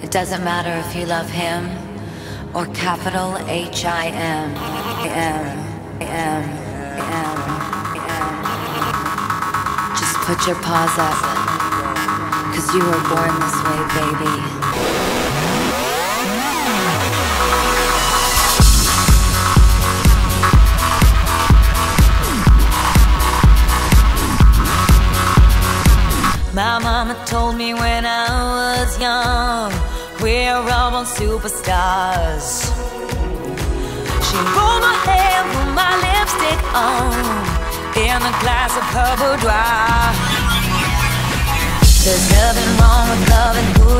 It doesn't matter if you love him or capital H-I-M. Just put your paws up, 'cause you were born this way, baby. My mama told me when I was young, we're all born superstars. She rolled my hair, put my lipstick on, in a glass of her boudoir. There's nothing wrong with loving who